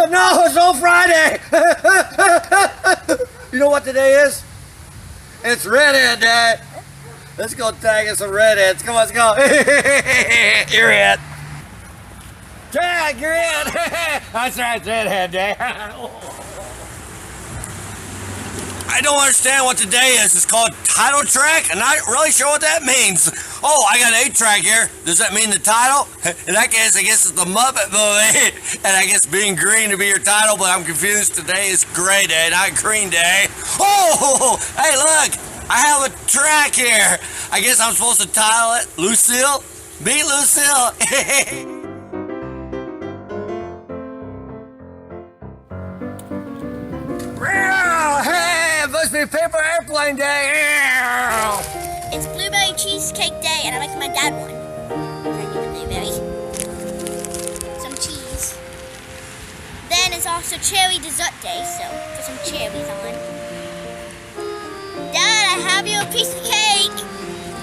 Oh, no, it's on Friday. You know what today is? It's Redhead Day. Let's go tag us some redheads. Come on, let's go. You're it. Tag, you're in. That's right, it's Redhead Day. I don't understand what today is. It's called title track, and I'm not really sure what that means. Oh, I got an 8-track here. Does that mean the title? In that case, I guess it's the Muppet movie. And I guess being green to be your title, but I'm confused. Today is Gray Day, not Green Day. Oh, hey, look. I have a track here. I guess I'm supposed to title it Lucille. Meet Lucille. Hey, it must be Paper Airplane Day. It's Blueberry Cheesecake Day, and I'm making my dad one. I need the blueberry. Some cheese. Then it's also Cherry Dessert Day, so put some cherries on. Dad, I have you a piece of cake.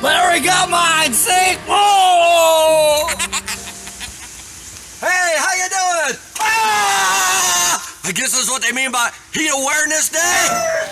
But I already got mine, see? Whoa! Hey, how you doing? Ah! I guess that's what they mean by Heat Awareness Day.